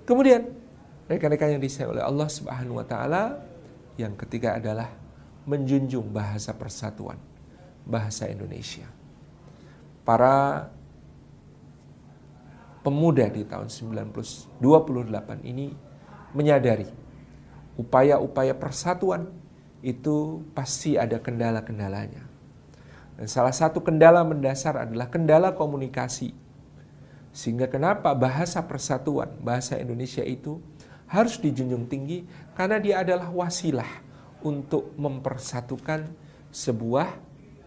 Kemudian rekan-rekan yang disayang oleh Allah Subhanahu wa taala, yang ketiga adalah menjunjung bahasa persatuan, bahasa Indonesia. Para pemuda di tahun 1928 ini menyadari upaya-upaya persatuan itu pasti ada kendala-kendalanya. Dan salah satu kendala mendasar adalah kendala komunikasi. Sehingga kenapa bahasa persatuan, bahasa Indonesia itu harus dijunjung tinggi, karena dia adalah wasilah untuk mempersatukan sebuah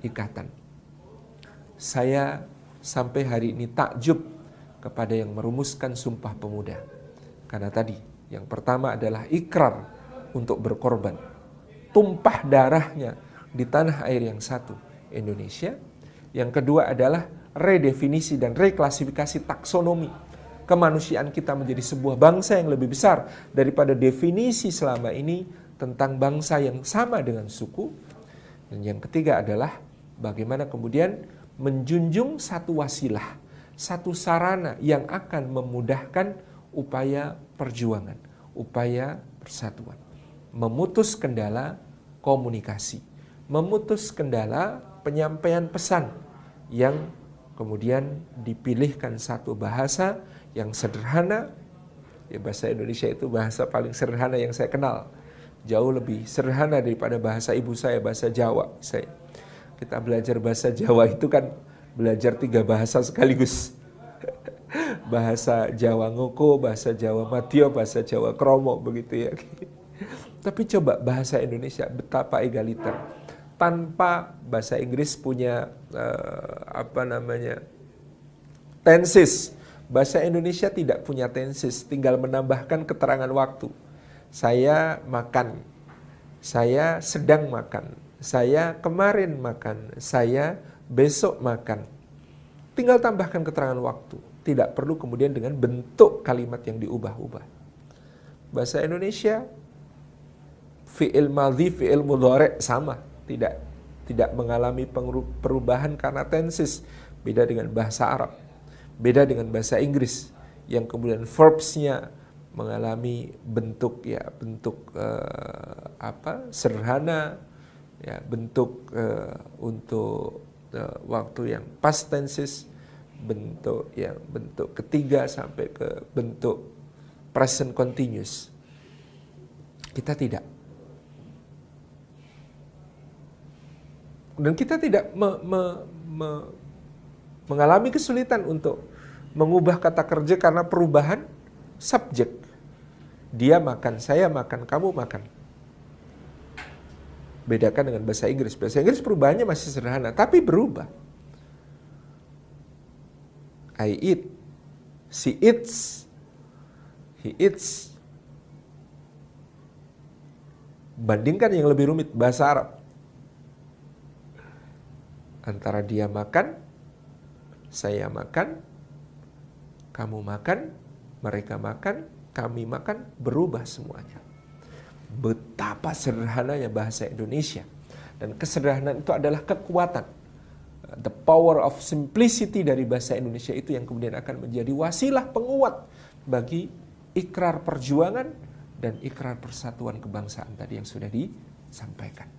ikatan. Saya sampai hari ini takjub kepada yang merumuskan Sumpah Pemuda. Karena tadi, yang pertama adalah ikrar untuk berkorban. Tumpah darahnya di tanah air yang satu, Indonesia. Yang kedua adalah redefinisi dan reklasifikasi taksonomi kemanusiaan kita menjadi sebuah bangsa yang lebih besar daripada definisi selama ini tentang bangsa yang sama dengan suku. Dan yang ketiga adalah bagaimana kemudian menjunjung satu wasilah, satu sarana yang akan memudahkan upaya perjuangan, upaya persatuan. Memutus kendala komunikasi, memutus kendala penyampaian pesan yang kemudian dipilihkan satu bahasa yang sederhana. Ya, bahasa Indonesia itu bahasa paling sederhana yang saya kenal. Jauh lebih sederhana daripada bahasa ibu saya, bahasa Jawa. Kita belajar bahasa Jawa itu kan belajar 3 bahasa sekaligus. Bahasa Jawa Ngoko, bahasa Jawa Matio, bahasa Jawa Kromo, begitu ya. Tapi coba bahasa Indonesia betapa egaliter. Tanpa bahasa Inggris punya tenses. Bahasa Indonesia tidak punya tenses, tinggal menambahkan keterangan waktu. Saya makan, saya sedang makan, saya kemarin makan, saya besok makan. Tinggal tambahkan keterangan waktu. Tidak perlu kemudian dengan bentuk kalimat yang diubah-ubah. Bahasa Indonesia, fi'il madhi, fi'il mudhari' sama. Tidak mengalami perubahan karena tenses. Beda dengan bahasa Arab. Beda dengan bahasa Inggris yang kemudian verbs-nya mengalami bentuk sederhana, ya, bentuk untuk waktu yang past tenses, bentuk ketiga sampai ke bentuk present continuous. Kita tidak. Dan kita tidak mengalami kesulitan untuk mengubah kata kerja karena perubahan subjek. Dia makan, saya makan, kamu makan. Bedakan dengan bahasa Inggris. Bahasa Inggris perubahannya masih sederhana, tapi berubah. I eat, she eats, he eats. Bandingkan yang lebih rumit, bahasa Arab. Antara dia makan, saya makan, kamu makan, mereka makan, kami makan, berubah semuanya. Betapa sederhananya bahasa Indonesia. Dan kesederhanaan itu adalah kekuatan. The power of simplicity dari bahasa Indonesia itu yang kemudian akan menjadi wasilah penguat bagi ikrar perjuangan dan ikrar persatuan kebangsaan tadi yang sudah disampaikan.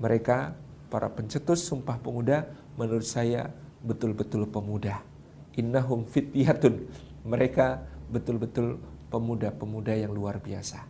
Mereka, para pencetus Sumpah Pemuda, menurut saya betul-betul pemuda. Innahum fityatun. Mereka betul-betul pemuda-pemuda yang luar biasa.